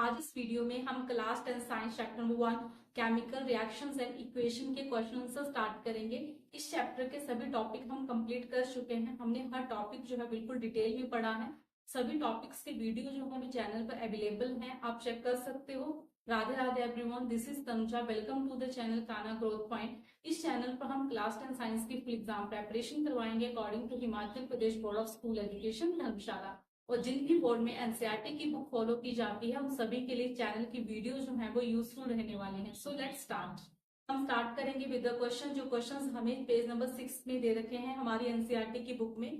आज इस वीडियो में हम class 10 science chapter number 1 chemical reactions and equation के क्वेश्चन से स्टार्ट करेंगे। इस चैप्टर के सभी टॉपिक हम कंप्लीट कर चुके हैं। हमने हर टॉपिक जो है बिल्कुल डिटेल में पढ़ा है। सभी टॉपिक्स के वीडियो जो है चैनल पर अवेलेबल हैं, आप चेक कर सकते हो। Radhe Radhe everyone, this is Tanuja. Welcome to the channel काना ग्रोथ पॉइंट। इस चैनल पर हम क्लास 10 साइंस की फुल एग्जाम प्रेपरेशन करवाएंगे according to Himachal Pradesh board of school education Dharamshala. और जिनकी बोर्ड में एनसीईआरटी की बुक फॉलो की जाती है उन सभी के लिए चैनल की वीडियो जो है वो यूजफुल रहने वाले हैं। So let's start. हम स्टार्ट करेंगे विद द क्वेश्चन। जो क्वेश्चंस हमें पेज नंबर 6 में दे रखे हैं हमारी एनसीईआरटी की बुक में।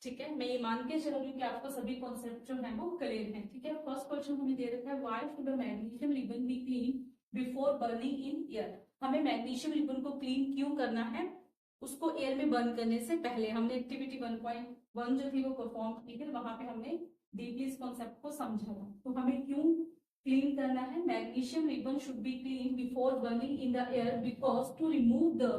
ठीक है, मैं ये मान के चल रही हूँ कि आपको सभी कॉन्सेप्ट जो है वो क्लियर है। ठीक है, फर्स्ट क्वेश्चन हमें दे रखा है, why should magnesium ribbon be clean before burning in air. हमें मैग्नीशियम रिबन को क्लीन क्यों करना है? उसको एयर में बर्न करने से पहले हमने एक्टिविटी 1.1 जो थी वो परफॉर्म की थी, वहां पे हमने डीपली इस कॉन्सेप्ट को समझा था। तो हमें क्यों क्लीन करना है? Magnesium ribbon should be clean before burning in the air because to remove the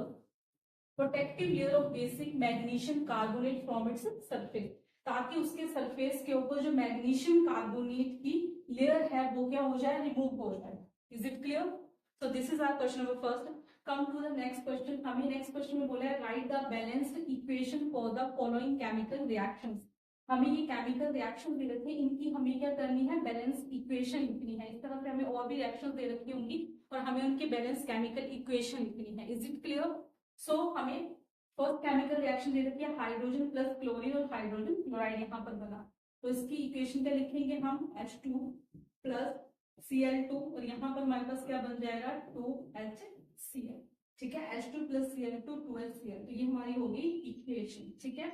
protective layer of basic magnesium carbonate from its surface, ताकि उसके सरफेस के ऊपर जो मैग्नीशियम कार्बोनेट की लेयर है वो क्या हो जाए, रिमूव हो जाए। Is it clear? So this is our question number first. Come to the next question. हमें नेक्स्ट क्वेश्चन में बोला है write the balanced equation for the following chemical reactions. हमें ये केमिकल रिएक्शन दे रखे हैं, इनकी हमें क्या करनी है, बैलेंस इक्वेशन लिखनी है। इस तरह से हमें और भी रिएक्शन दे रखी होंगी और हमें उनकी बैलेंस केमिकल इक्वेशन लिखनी है। Is it clear? सो हमें फर्स्ट केमिकल रिएक्शन दे रखी है हाइड्रोजन प्लस क्लोरीन और हाइड्रोजन क्लोराइड यहाँ पर बना। तो इसकी इक्वेशन क्या लिखेंगे हम, H2 प्लस Cl2 और यहाँ पर हमारे पास क्या बन जाएगा, 2HCl। ठीक है, H2 प्लस Cl2 2HCl। तो ये हमारी होगी इक्वेशन। ठीक है,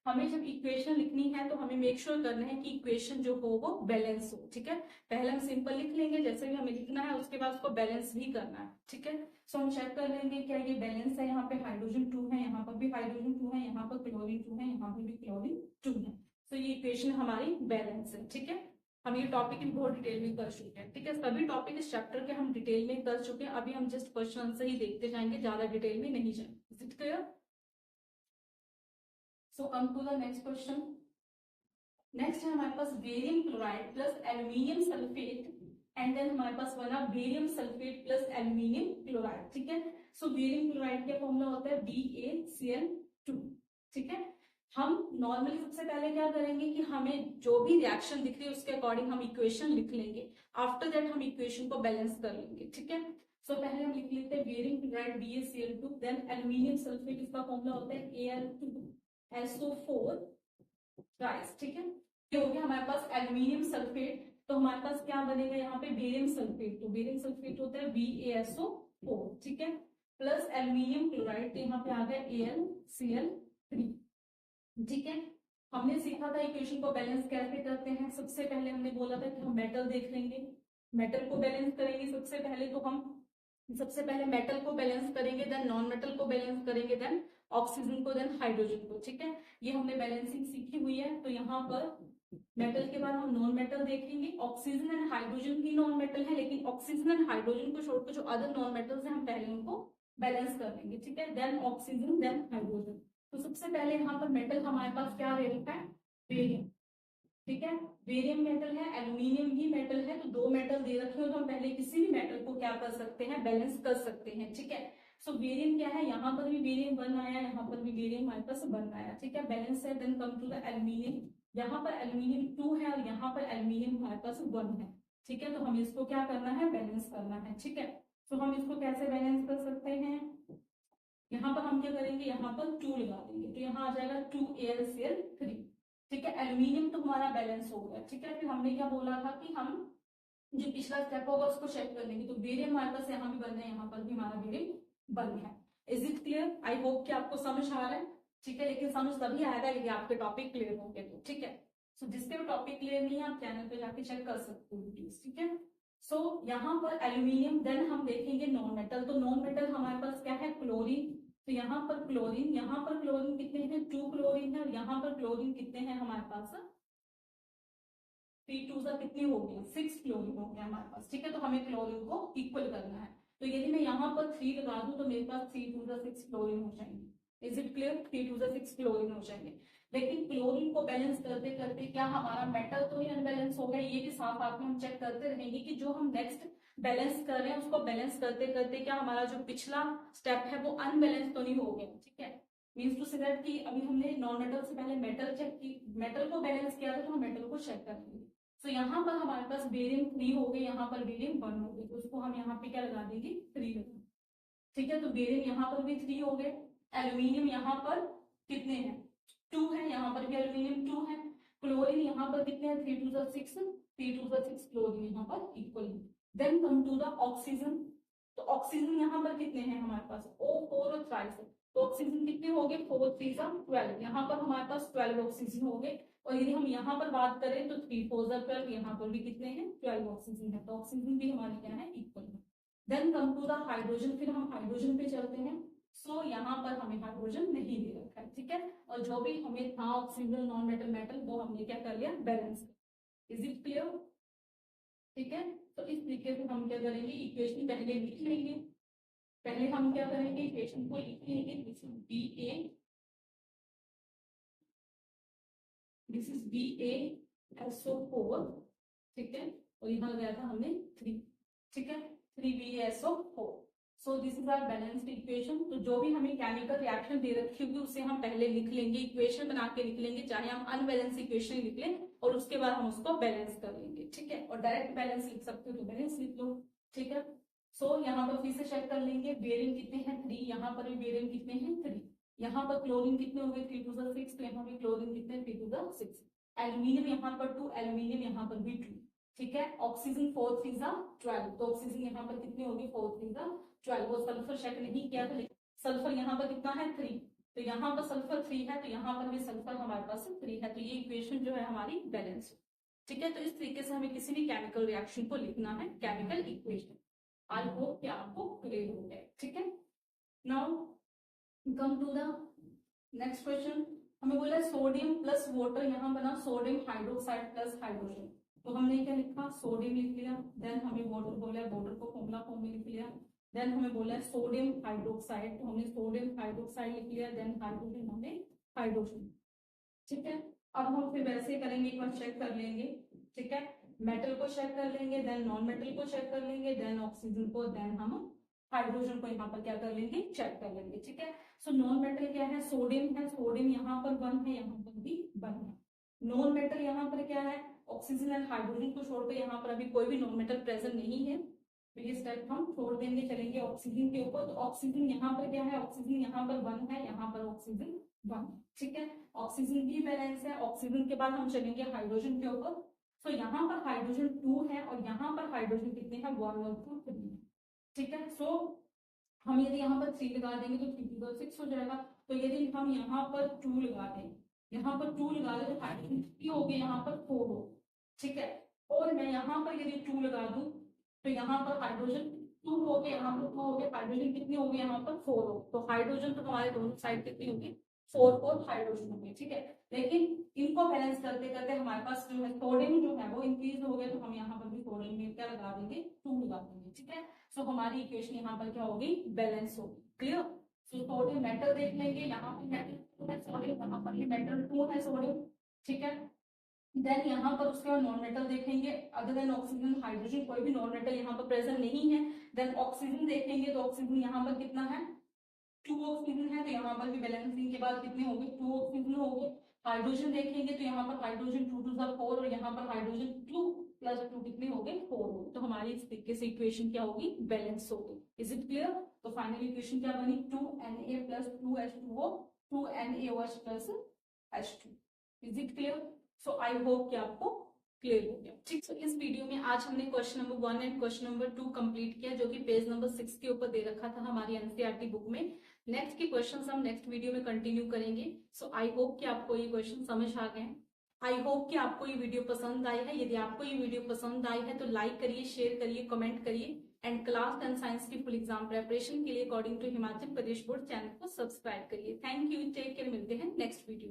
हमें जब इक्वेशन लिखनी है तो हमें मेक श्योर करना है कि इक्वेशन जो हो वो बैलेंस हो। ठीक है, पहले हम सिंपल लिख लेंगे जैसे भी हमें लिखना है, उसके बाद उसको बैलेंस भी करना है। ठीक है, सो हम चेक कर लेंगे क्या ये बैलेंस है। यहाँ पे हाइड्रोजन 2 है, यहाँ पर भी हाइड्रोजन 2 है, यहाँ पर क्लोरीन 2 है, यहाँ पर भी क्लोरीन 2 है। तो ये इक्वेशन हमारी बैलेंस है। ठीक है, हम ये टॉपिक बहुत डिटेल में कर चुके हैं। ठीक है, सभी टॉपिक इस चैप्टर के हम डिटेल में कर चुके हैं। अभी हम जस्ट क्वेश्चन से ही देखते जाएंगे, ज्यादा डिटेल में नहीं जाएंगे। Is it clear? So come to the next question. Next है हमारे पास barium chloride plus aluminium sulphate and then हमारे पास बना barium sulphate plus aluminium chloride. ठीक है, सो बेरियम क्लोराइड का फॉर्मूला होता है BaCl2। ठीक है, हम नॉर्मली सबसे पहले क्या करेंगे कि हमें जो भी रिएक्शन दिख रही है उसके अकॉर्डिंग हम इक्वेशन लिख लेंगे। आफ्टर दैट हम इक्वेशन को बैलेंस कर लेंगे। ठीक है, सो पहले हम लिख लेते हैं barium chloride BaCl2, then aluminium sulphate, इसका फॉर्मूला होता है Al2SO4 गाइस। ठीक है, ये हो गया हमारे पास एल्यूमिनियम सल्फेट। तो हमारे पास क्या बनेगा यहाँ पे, बेरियम सल्फेट। तो बेरियम सल्फेट होता है BaSO4। ठीक है, प्लस एल्यूमिनियम क्लोराइड, तो यहाँ पे आ गया AlCl3। ठीक है, हमने सीखा था इक्वेशन को बैलेंस कैसे करते हैं। सबसे पहले हमने बोला था कि हम मेटल देख लेंगे, मेटल को बैलेंस करेंगे। सबसे पहले तो हम सबसे पहले मेटल को बैलेंस करेंगे, देन नॉन मेटल को बैलेंस करेंगे, देन ऑक्सीजन को, देन हाइड्रोजन को। ठीक है, ये हमने बैलेंसिंग सीखी हुई है। तो यहाँ पर मेटल के बाद हम नॉन मेटल देखेंगे। ऑक्सीजन एंड हाइड्रोजन भी नॉन मेटल है, लेकिन ऑक्सीजन एंड हाइड्रोजन को छोड़कर जो अदर नॉन मेटल्स हैं हम पहले उनको बैलेंस कर लेंगे। ठीक है, देन ऑक्सीजन, देन हाइड्रोजन। तो सबसे पहले यहाँ पर मेटल हमारे पास क्या दे रखा है, बेरियम। ठीक है, बेरियम मेटल है, एल्यूमिनियम भी मेटल है। तो दो मेटल दे रखे हो तो हम पहले किसी भी मेटल को क्या कर सकते हैं, बैलेंस कर सकते हैं। ठीक है, सो बेरियम क्या है, यहाँ पर भी बेरियम 1 आया, यहाँ पर भी बेरियम हमारे पास 1 आया। ठीक है, बैलेंस है। Then come to the aluminium, यहाँ पर एल्यूमिनियम 2 है और यहाँ पर एल्यूमिनियम हमारे पास 1 है। ठीक है, तो हमें इसको क्या करना है, बैलेंस करना है। ठीक है, तो हम इसको कैसे बैलेंस कर सकते हैं, यहाँ पर हम क्या करेंगे, यहाँ पर 2 लगा देंगे, तो यहाँ आ जाएगा 2AlCl3। ठीक है, एल्यूमिनियम तो हमारा बैलेंस हो गया। ठीक है, फिर हमने क्या बोला था कि हम जो पिछला स्टेप होगा उसको चेक कर लेंगे। तो बेरियम हमारे पास यहाँ भी बन है, यहाँ पर भी हमारा बेरियम बन है। Is it clear? I hope कि आपको समझ आ रहा है। ठीक है, लेकिन समझ तभी आएगा लेकिन आपके टॉपिक क्लियर होंगे तो। ठीक है, सो जिसके भी टॉपिक क्लियर नहीं है आप चैनल पे जाके चेक कर सकते हो प्लीज। ठीक है, सो यहाँ पर एल्यूमिनियम, देन हम देखेंगे नॉन मेटल। तो नॉन मेटल हमारे पास क्या है, क्लोरीन। तो यहाँ पर क्लोरीन, यहाँ पर क्लोरीन कितने हैं, 2 क्लोरीन है, और यहाँ पर क्लोरीन कितने हैं हमारे पास, 3 2 कितनी हो गई, 6 क्लोरीन हो गया हमारे पास। ठीक है, तो हमें क्लोरीन को इक्वल करना है। तो यदि मैं यहाँ पर 3 लगा दूं तो मेरे पास 3 2 6 क्लोरीन हो जाएंगे। Is it clear? 3 2 6 क्लोरीन हो जाएंगे। लेकिन क्लोरीन को बैलेंस करते करते क्या हमारा मेटल तो नहीं अनबैलेंस हो गया, ये भी साथ साथ में हम चेक करते रहेंगे कि जो हम नेक्स्ट बैलेंस कर रहे हैं उसको बैलेंस करते करते क्या हमारा जो पिछला स्टेप है वो अनबैलेंस तो नहीं हो गया। ठीक है, मीन्स टू से दैट कि अभी हमने नॉन मेटल से पहले मेटल चेक की, मेटल को बैलेंस किया था तो हम मेटल को चेक कर लेंगे। तो यहाँ पर हमारे पास बेरियम 3 हो गए, यहाँ पर बेरियम 1 हो गए, तो उसको हम यहाँ पे क्या लगा देंगे 3 लगा। ठीक है, तो बेरियम यहाँ पर भी 3 हो गए। एल्यूमिनियम यहाँ पर कितने हैं 2 है, यहाँ पर भी एल्यूमिनियम 2 है। क्लोरीन यहाँ पर कितने हैं 3 2 6, 3 2 6 क्लोरीन यहाँ पर इक्वल है। Then come to the oxygen, तो ऑक्सीजन यहाँ पर कितने हैं हमारे पास O4 और थ्राइस, तो ऑक्सीजन कितने हो गए 4 3 12, यहाँ पर हमारे पास 12 ऑक्सीजन हो गए। और यदि हम यहाँ पर बात करें तो 3 4 12, यहाँ पर भी कितने हैं 12 ऑक्सीजन है, तो ऑक्सीजन भी हमारे क्या है इक्वल है। Then come to the hydrogen, फिर हम हाइड्रोजन पे चलते हैं। सो यहाँ पर हमें हाइड्रोजन नहीं दे रखा है। ठीक है, और जो भी हमें था ऑक्सीजन नॉन मेटल मेटल वो हमने क्या कर लिया बैलेंस। Is it clear? ठीक है, तो इस तरीके से हम क्या करेंगे इक्वेशन पहले लिख लेंगे। पहले हम क्या करेंगे इक्वेशन को लिख लेंगे, दिस इज BaSO4। ठीक है, और यहाँ गया था हमने 3। ठीक है, 3BaSO4। So this is our balanced equation. तो जो भी हमें केमिकल रिएक्शन दे रखी होगी उसे हम पहले लिख लेंगे, इक्वेशन बना के लिख लेंगे, चाहे हम अनबैलेंस इक्वेशन लिख लें और उसके बाद हम उसको बैलेंस कर लेंगे। ठीक है, और डायरेक्ट बैलेंस लिख सकते हो तो बैलेंस लिख लो। ठीक है, सो यहाँ पर फिर से चेक कर लेंगे, बेरियम कितने हैं 3, यहाँ पर भी बेरियम कितने हैं 3, यहाँ पर क्लोरीन कितने हो गए 3 2 6, तो यहाँ पे क्लोरीन कितने 3 2 6। एल्यूमिनियम यहाँ पर 2, एल्यूमिनियम यहाँ पर भी 2। ठीक है, ऑक्सीजन 4 3 12, तो ऑक्सीजन यहाँ पर कितने हो गए 4 3 12। वो सल्फर चेक नहीं किया था, सल्फर यहाँ पर कितना है 3, तो यहाँ पर सल्फर 3 है, तो यहाँ पर भी सल्फर हमारे पास 3 है, तो ये इक्वेशन जो है हमारी बैलेंस है। ठीक है, तो इस तरीके से हमें किसी भी केमिकल रिएक्शन को लिखना है, केमिकल इक्वेशन। आई होप कि आपको क्लियर हो गया। ठीक है, now come to the next question. हमें बोला सोडियम प्लस वाटर, यहाँ बना सोडियम हाइड्रोक्साइड प्लस हाइड्रोजन, तो हमने क्या लिखा सोडियम लिख लिया। देन हमें वाटर बोला, वाटर को फॉर्मूला फॉर्म में लिख लिया। देन हमें बोला है सोडियम हाइड्रोक्साइड, तो हमने सोडियम हाइड्रोक्साइड लिख लिया। देन हाइड्रोजन हमने हाइड्रोजन। ठीक है, अब हम फिर वैसे करेंगे, एक बार चेक कर लेंगे। ठीक है, मेटल को चेक कर लेंगे, देन नॉन मेटल को चेक कर लेंगे, देन ऑक्सीजन को, देन हम हाइड्रोजन को यहाँ पर क्या कर लेंगे चेक कर लेंगे। ठीक है, सो नॉन मेटल क्या है सोडियम है, सोडियम यहाँ पर 1 है, यहाँ पर भी 1 है। नॉन मेटल यहाँ पर क्या है ऑक्सीजन एंड हाइड्रोजन को छोड़कर यहाँ पर अभी कोई भी नॉन मेटल प्रेजेंट नहीं है, तो ये स्टेप हम छोड़ देंगे, चलेंगे ऑक्सीजन के ऊपर। तो ऑक्सीजन यहाँ पर क्या है ऑक्सीजन यहाँ पर 1 है, यहाँ पर ऑक्सीजन 1। ठीक है, ऑक्सीजन भी बैलेंस है। ऑक्सीजन के बाद हम चलेंगे हाइड्रोजन के ऊपर। तो यहाँ पर हाइड्रोजन 2 है और यहाँ पर हाइड्रोजन कितने हैं 1 और 2 3। ठीक है, सो हम यदि यहाँ पर 3 लगा देंगे तो 3 2 6 हो जाएगा। तो यदि हम यहाँ पर 2 लगा दें, यहाँ पर 2 लगा दें तो हाइड्रोजन कितनी हो गई यहाँ पर 4 हो। ठीक है, और मैं यहाँ पर यदि 2 लगा दूं तो यहाँ पर हाइड्रोजन 2 हो गए, यहाँ पर 2 हो गए, हाइड्रोजन कितने हो गए यहाँ पर 4 हो। तो हाइड्रोजन तो हमारे दोनों साइड कितनी होगी 4 4 हाइड्रोजन होंगे। ठीक है, लेकिन इनको बैलेंस करते करते हमारे पास जो है सोडियम जो है वो इंक्रीज हो गया, तो हम यहाँ पर भी सोडियम में क्या लगा देंगे 2 लगा देंगे। ठीक है, सो हमारी इक्वेशन यहाँ पर क्या होगी बैलेंस होगी। क्लियर? सो सोडियम मेटल देख लेंगे, यहाँ पर मेटल है सोडियम, यहाँ पर मेटल 2 है सोडियम। ठीक है, देन यहाँ पर उसके बाद नॉन मेटल देखेंगे, अदर देन ऑक्सीजन हाइड्रोजन कोई भी नॉन मेटल यहाँ पर प्रेजेंट नहीं है। देन ऑक्सीजन देखेंगे, तो ऑक्सीजन यहाँ पर कितना है 2 ऑक्सीजन है, तो यहाँ पर भी बैलेंसिंग के बाद कितने हो गए 2 ऑक्सीजन हो गए। हाइड्रोजन देखेंगे तो यहाँ पर हाइड्रोजन 2 2 4 और यहाँ पर हाइड्रोजन 2 प्लस 2 कितने हो गए 4 हो गए। तो हमारी इस तरीके से इक्वेशन क्या होगी बैलेंस होगी। Is it clear? तो फाइनल इक्वेशन क्या बनी 2Na plus 2H2O 2NaOH plus H2। Is it clear? So I hope कि आपको क्लियर हो गया। ठीक, तो इस वीडियो में आज हमने question number 1 and question number 2 complete किया, जो कि पेज नंबर 6 के ऊपर दे रखा था हमारी एनसीईआरटी बुक में। नेक्स्ट के क्वेश्चंस हम नेक्स्ट वीडियो में कंटिन्यू करेंगे। सो आई होप कि आपको ये क्वेश्चन समझ आ गए। आई होप कि आपको ये वीडियो पसंद आई है। यदि आपको ये वीडियो पसंद आई है तो लाइक करिए, शेयर करिए, कमेंट करिए एंड क्लास 10 साइंस की फुल एग्जाम प्रिपरेशन के लिए according to Himachal Pradesh board channel को सब्सक्राइब करिए। थैंक यू, टेक केयर, मिलते हैं नेक्स्ट वीडियो।